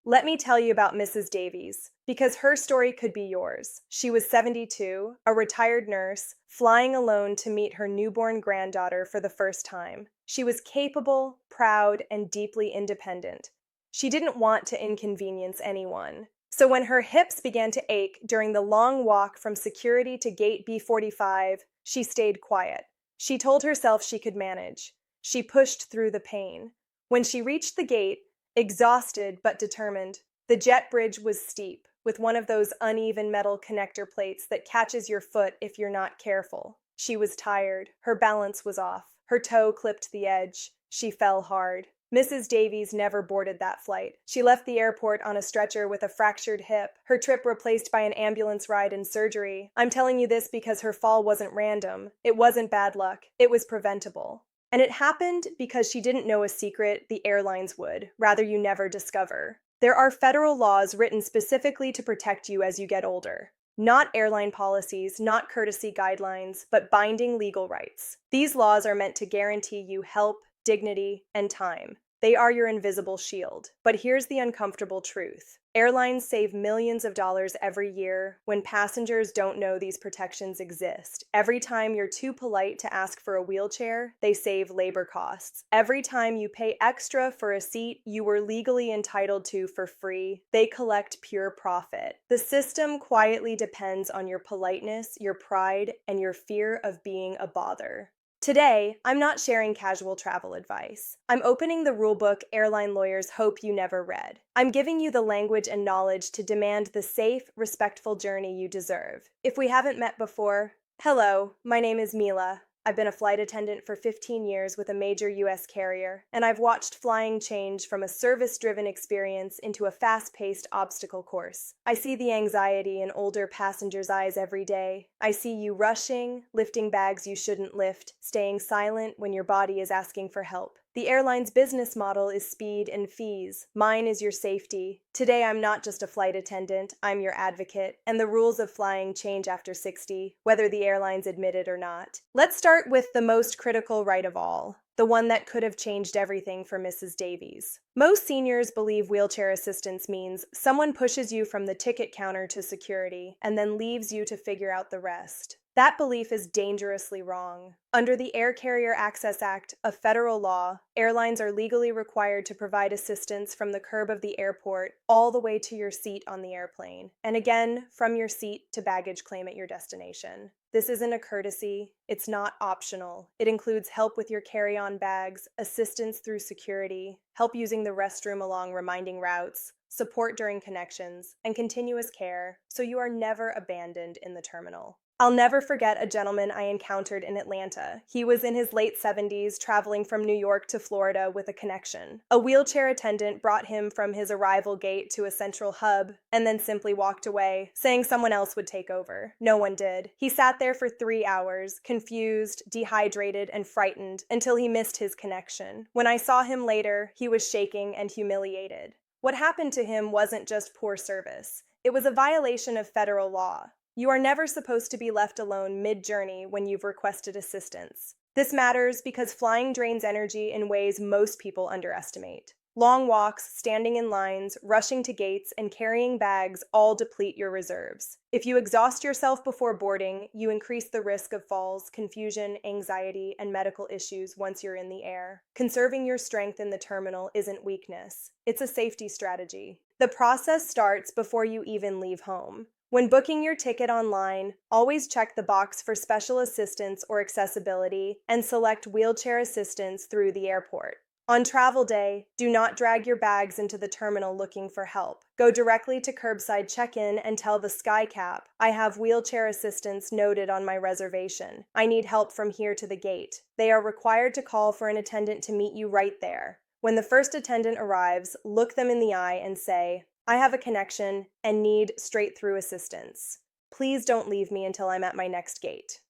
Let me tell you about Mrs. Davies, because her story could be yours. She was 72, a retired nurse, flying alone to meet her newborn granddaughter for the first time. She was capable, proud, and deeply independent. She didn't want to inconvenience anyone. So when her hips began to ache during the long walk from security to gate B45, she stayed quiet. She told herself she could manage. She pushed through the pain. When she reached the gate, exhausted but determined, the jet bridge was steep, with one of those uneven metal connector plates that catches your foot if you're not careful. She was tired. Her balance was off. Her toe clipped the edge. She fell hard. Mrs. Davies never boarded that flight. She left the airport on a stretcher with a fractured hip, her trip replaced by an ambulance ride and surgery. I'm telling you this because her fall wasn't random. It wasn't bad luck. It was preventable. And it happened because she didn't know a secret the airlines would, rather you never discover. There are federal laws written specifically to protect you as you get older. Not airline policies, not courtesy guidelines, but binding legal rights. These laws are meant to guarantee you help, dignity, and time. They are your invisible shield. But here's the uncomfortable truth. Airlines save millions of dollars every year when passengers don't know these protections exist. Every time you're too polite to ask for a wheelchair, they save labor costs. Every time you pay extra for a seat you were legally entitled to for free, they collect pure profit. The system quietly depends on your politeness, your pride, and your fear of being a bother. Today, I'm not sharing casual travel advice. I'm opening the rulebook airline lawyers hope you never read. I'm giving you the language and knowledge to demand the safe, respectful journey you deserve. If we haven't met before, hello, my name is Mila. I've been a flight attendant for 15 years with a major U.S. carrier, and I've watched flying change from a service-driven experience into a fast-paced obstacle course. I see the anxiety in older passengers' eyes every day. I see you rushing, lifting bags you shouldn't lift, staying silent when your body is asking for help. The airline's business model is speed and fees. Mine is your safety. Today, I'm not just a flight attendant, I'm your advocate, and the rules of flying change after 60, whether the airlines admit it or not. Let's start with the most critical right of all, the one that could have changed everything for Mrs. Davies. Most seniors believe wheelchair assistance means someone pushes you from the ticket counter to security and then leaves you to figure out the rest. That belief is dangerously wrong. Under the Air Carrier Access Act, a federal law, airlines are legally required to provide assistance from the curb of the airport all the way to your seat on the airplane, and again, from your seat to baggage claim at your destination. This isn't a courtesy. It's not optional. It includes help with your carry-on bags, assistance through security, help using the restroom along reminding routes, support during connections, and continuous care, so you are never abandoned in the terminal. I'll never forget a gentleman I encountered in Atlanta. He was in his late 70s, traveling from New York to Florida with a connection. A wheelchair attendant brought him from his arrival gate to a central hub, and then simply walked away, saying someone else would take over. No one did. He sat there for 3 hours, confused, dehydrated, and frightened, until he missed his connection. When I saw him later, he was shaking and humiliated. What happened to him wasn't just poor service. It was a violation of federal law. You are never supposed to be left alone mid-journey when you've requested assistance. This matters because flying drains energy in ways most people underestimate. Long walks, standing in lines, rushing to gates, and carrying bags all deplete your reserves. If you exhaust yourself before boarding, you increase the risk of falls, confusion, anxiety, and medical issues once you're in the air. Conserving your strength in the terminal isn't weakness. It's a safety strategy. The process starts before you even leave home. When booking your ticket online, always check the box for special assistance or accessibility and select wheelchair assistance through the airport. On travel day, do not drag your bags into the terminal looking for help. Go directly to curbside check-in and tell the SkyCap, I have wheelchair assistance noted on my reservation. I need help from here to the gate. They are required to call for an attendant to meet you right there. When the first attendant arrives, look them in the eye and say, I have a connection and need straight-through assistance. Please don't leave me until I'm at my next gate.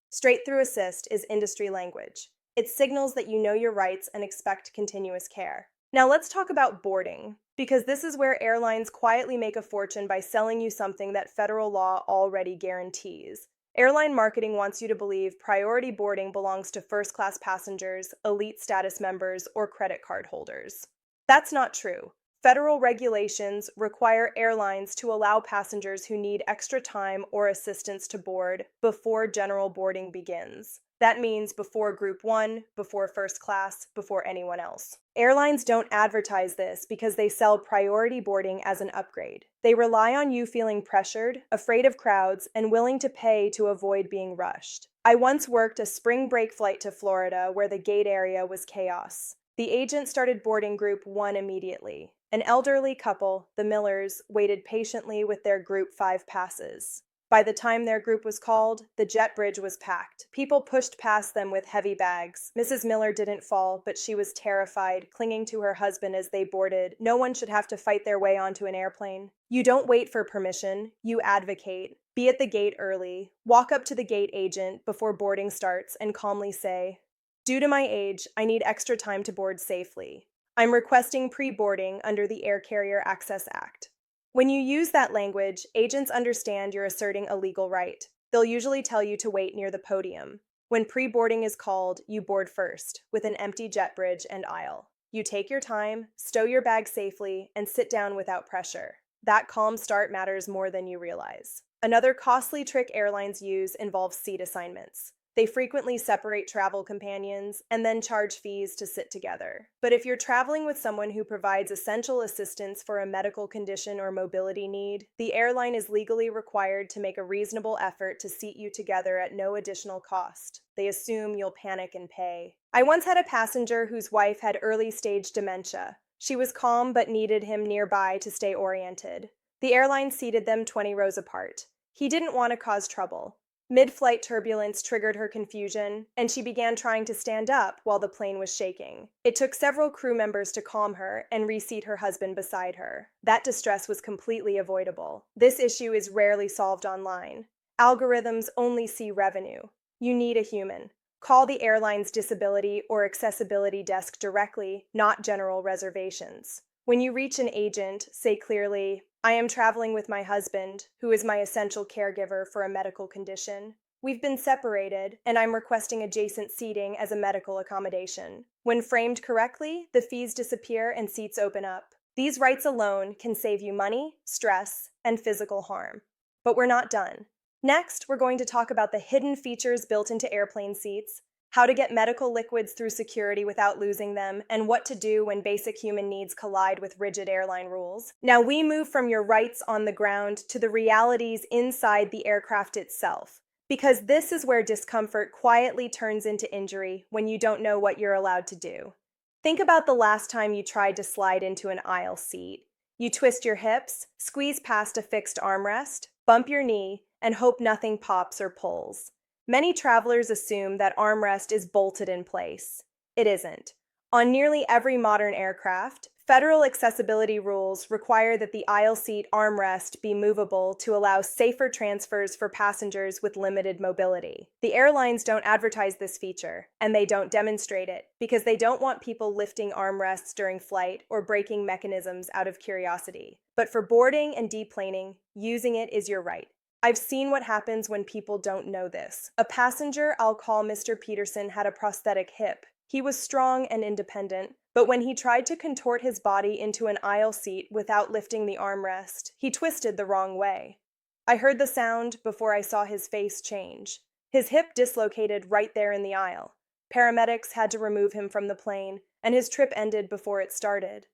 Straight-through assist is industry language. It signals that you know your rights and expect continuous care. Now let's talk about boarding, because this is where airlines quietly make a fortune by selling you something that federal law already guarantees. Airline marketing wants you to believe priority boarding belongs to first-class passengers, elite status members, or credit card holders. That's not true. Federal regulations require airlines to allow passengers who need extra time or assistance to board before general boarding begins. That means before Group 1, before first class, before anyone else. Airlines don't advertise this because they sell priority boarding as an upgrade. They rely on you feeling pressured, afraid of crowds, and willing to pay to avoid being rushed. I once worked a spring break flight to Florida where the gate area was chaos. The agent started boarding Group 1 immediately. An elderly couple, the Millers, waited patiently with their Group 5 passes. By the time their group was called, the jet bridge was packed. People pushed past them with heavy bags. Mrs. Miller didn't fall, but she was terrified, clinging to her husband as they boarded. No one should have to fight their way onto an airplane. You don't wait for permission, you advocate. Be at the gate early. Walk up to the gate agent before boarding starts and calmly say, "Due to my age, I need extra time to board safely. I'm requesting pre-boarding under the Air Carrier Access Act." When you use that language, agents understand you're asserting a legal right. They'll usually tell you to wait near the podium. When pre-boarding is called, you board first, with an empty jet bridge and aisle. You take your time, stow your bag safely, and sit down without pressure. That calm start matters more than you realize. Another costly trick airlines use involves seat assignments. They frequently separate travel companions and then charge fees to sit together. But if you're traveling with someone who provides essential assistance for a medical condition or mobility need, the airline is legally required to make a reasonable effort to seat you together at no additional cost. They assume you'll panic and pay. I once had a passenger whose wife had early-stage dementia. She was calm but needed him nearby to stay oriented. The airline seated them 20 rows apart. He didn't want to cause trouble. Mid-flight turbulence triggered her confusion, and she began trying to stand up while the plane was shaking. It took several crew members to calm her and reseat her husband beside her. That distress was completely avoidable. This issue is rarely solved online. Algorithms only see revenue. You need a human. Call the airline's disability or accessibility desk directly, not general reservations. When you reach an agent, say clearly, "I am traveling with my husband, who is my essential caregiver for a medical condition. We've been separated, and I'm requesting adjacent seating as a medical accommodation." When framed correctly, the fees disappear and seats open up. These rights alone can save you money, stress, and physical harm. But we're not done. Next, we're going to talk about the hidden features built into airplane seats, how to get medical liquids through security without losing them, and what to do when basic human needs collide with rigid airline rules. Now we move from your rights on the ground to the realities inside the aircraft itself, because this is where discomfort quietly turns into injury when you don't know what you're allowed to do. Think about the last time you tried to slide into an aisle seat. You twist your hips, squeeze past a fixed armrest, bump your knee, and hope nothing pops or pulls. Many travelers assume that armrest is bolted in place. It isn't. On nearly every modern aircraft, federal accessibility rules require that the aisle seat armrest be movable to allow safer transfers for passengers with limited mobility. The airlines don't advertise this feature, and they don't demonstrate it, because they don't want people lifting armrests during flight or breaking mechanisms out of curiosity. But for boarding and deplaning, using it is your right. I've seen what happens when people don't know this. A passenger I'll call Mr. Peterson had a prosthetic hip. He was strong and independent, but when he tried to contort his body into an aisle seat without lifting the armrest, he twisted the wrong way. I heard the sound before I saw his face change. His hip dislocated right there in the aisle. Paramedics had to remove him from the plane, and his trip ended before it started.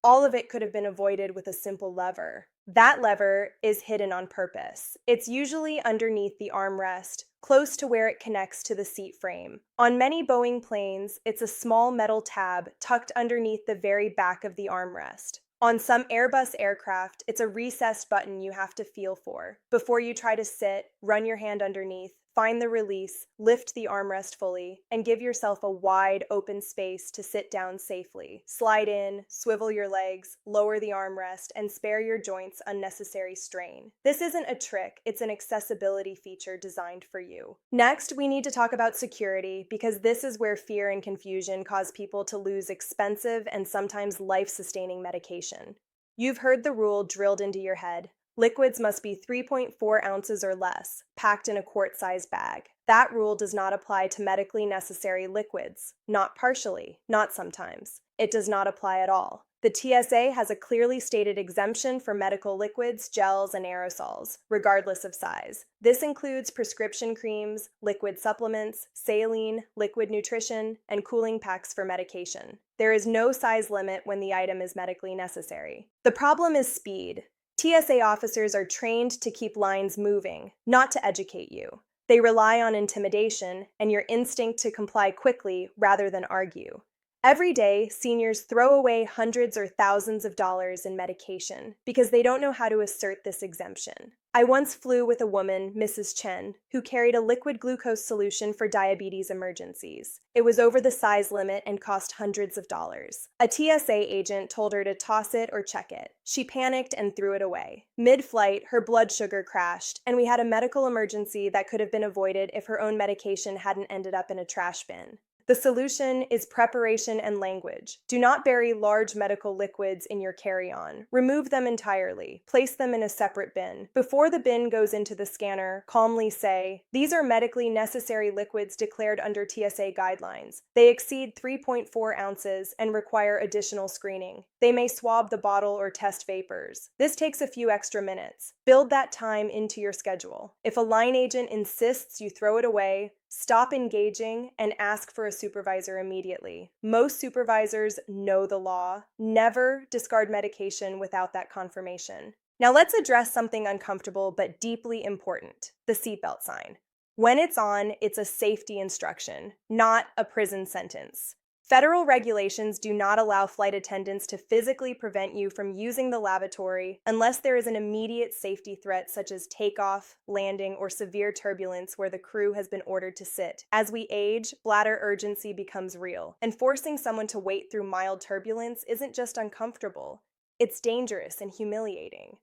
All of it could have been avoided with a simple lever. That lever is hidden on purpose. It's usually underneath the armrest, close to where it connects to the seat frame. On many Boeing planes, it's a small metal tab tucked underneath the very back of the armrest. On some Airbus aircraft, it's a recessed button you have to feel for. Before you try to sit, run your hand underneath, find the release, lift the armrest fully, and give yourself a wide, open space to sit down safely. Slide in, swivel your legs, lower the armrest, and spare your joints unnecessary strain. This isn't a trick, it's an accessibility feature designed for you. Next, we need to talk about security, because this is where fear and confusion cause people to lose expensive and sometimes life-sustaining medication. You've heard the rule drilled into your head. Liquids must be 3.4 ounces or less, packed in a quart-sized bag. That rule does not apply to medically necessary liquids. Not partially, not sometimes. It does not apply at all. The TSA has a clearly stated exemption for medical liquids, gels, and aerosols, regardless of size. This includes prescription creams, liquid supplements, saline, liquid nutrition, and cooling packs for medication. There is no size limit when the item is medically necessary. The problem is speed. TSA officers are trained to keep lines moving, not to educate you. They rely on intimidation and your instinct to comply quickly rather than argue. Every day, seniors throw away hundreds or thousands of dollars in medication because they don't know how to assert this exemption. I once flew with a woman, Mrs. Chen, who carried a liquid glucose solution for diabetes emergencies. It was over the size limit and cost hundreds of dollars. A TSA agent told her to toss it or check it. She panicked and threw it away. Mid-flight, her blood sugar crashed, and we had a medical emergency that could have been avoided if her own medication hadn't ended up in a trash bin. The solution is preparation and language. Do not bury large medical liquids in your carry-on. Remove them entirely. Place them in a separate bin. Before the bin goes into the scanner, calmly say, "These are medically necessary liquids declared under TSA guidelines. They exceed 3.4 ounces and require additional screening. They may swab the bottle or test vapors. This takes a few extra minutes. Build that time into your schedule. If a line agent insists you throw it away, stop engaging and ask for a supervisor immediately. Most supervisors know the law. Never discard medication without that confirmation." Now let's address something uncomfortable but deeply important: the seatbelt sign. When it's on, it's a safety instruction, not a prison sentence. Federal regulations do not allow flight attendants to physically prevent you from using the lavatory unless there is an immediate safety threat such as takeoff, landing, or severe turbulence where the crew has been ordered to sit. As we age, bladder urgency becomes real, and forcing someone to wait through mild turbulence isn't just uncomfortable, it's dangerous and humiliating.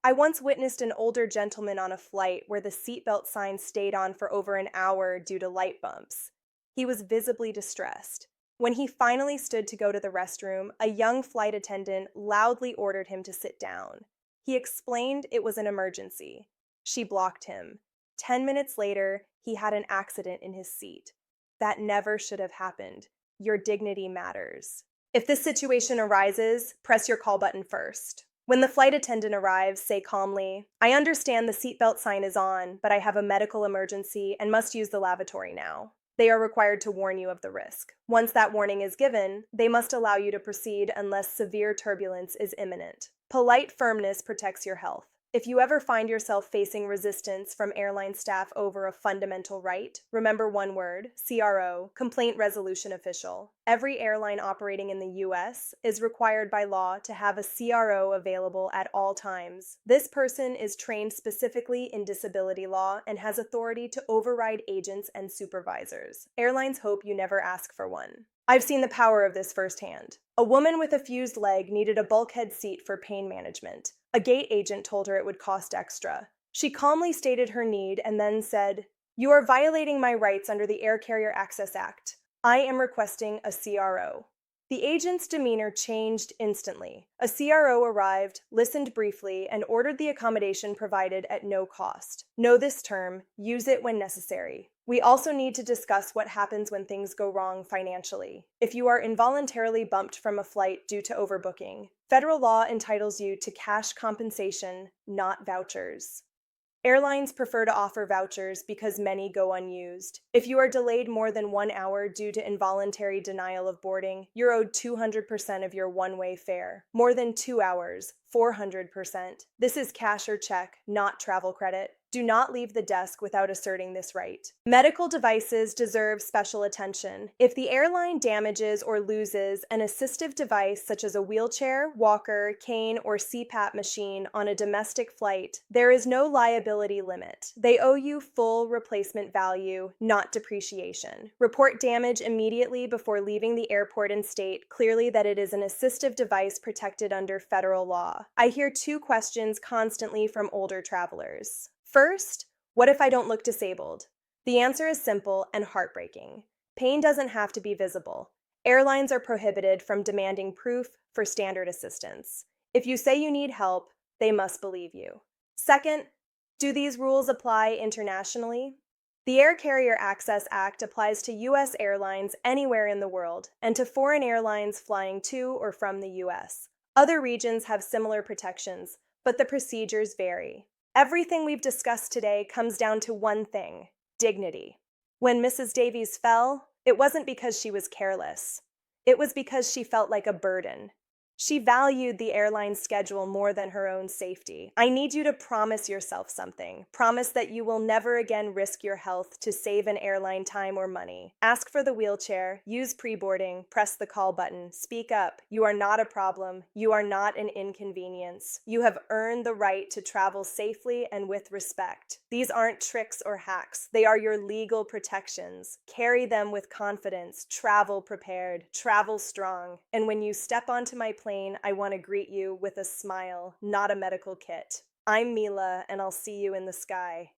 I once witnessed an older gentleman on a flight where the seatbelt sign stayed on for over an hour due to light bumps. He was visibly distressed. When he finally stood to go to the restroom, a young flight attendant loudly ordered him to sit down. He explained it was an emergency. She blocked him. 10 minutes later, he had an accident in his seat. That never should have happened. Your dignity matters. If this situation arises, press your call button first. When the flight attendant arrives, say calmly, "I understand the seatbelt sign is on, but I have a medical emergency and must use the lavatory now." They are required to warn you of the risk. Once that warning is given, they must allow you to proceed unless severe turbulence is imminent. Polite firmness protects your health. If you ever find yourself facing resistance from airline staff over a fundamental right, remember one word: CRO, Complaint Resolution Official. Every airline operating in the U.S. is required by law to have a CRO available at all times. This person is trained specifically in disability law and has authority to override agents and supervisors. Airlines hope you never ask for one. I've seen the power of this firsthand. A woman with a fused leg needed a bulkhead seat for pain management. A gate agent told her it would cost extra. She calmly stated her need and then said, "You are violating my rights under the Air Carrier Access Act. I am requesting a CRO." The agent's demeanor changed instantly. A CRO arrived, listened briefly, and ordered the accommodation provided at no cost. Know this term, use it when necessary. We also need to discuss what happens when things go wrong financially. If you are involuntarily bumped from a flight due to overbooking, federal law entitles you to cash compensation, not vouchers. Airlines prefer to offer vouchers because many go unused. If you are delayed more than 1 hour due to involuntary denial of boarding, you're owed 200% of your one-way fare. More than 2 hours, 400%. This is cash or check, not travel credit. Do not leave the desk without asserting this right. Medical devices deserve special attention. If the airline damages or loses an assistive device such as a wheelchair, walker, cane, or CPAP machine on a domestic flight, there is no liability limit. They owe you full replacement value, not depreciation. Report damage immediately before leaving the airport and state clearly that it is an assistive device protected under federal law. I hear 2 questions constantly from older travelers. First, what if I don't look disabled? The answer is simple and heartbreaking. Pain doesn't have to be visible. Airlines are prohibited from demanding proof for standard assistance. If you say you need help, they must believe you. Second, do these rules apply internationally? The Air Carrier Access Act applies to U.S. airlines anywhere in the world and to foreign airlines flying to or from the U.S. Other regions have similar protections, but the procedures vary. Everything we've discussed today comes down to one thing: dignity. When Mrs. Davies fell, it wasn't because she was careless. It was because she felt like a burden. She valued the airline schedule more than her own safety. I need you to promise yourself something. Promise that you will never again risk your health to save an airline time or money. Ask for the wheelchair, use pre-boarding, press the call button, speak up. You are not a problem. You are not an inconvenience. You have earned the right to travel safely and with respect. These aren't tricks or hacks. They are your legal protections. Carry them with confidence. Travel prepared. Travel strong. And when you step onto my plane, I want to greet you with a smile, not a medical kit. I'm Mila, and I'll see you in the sky.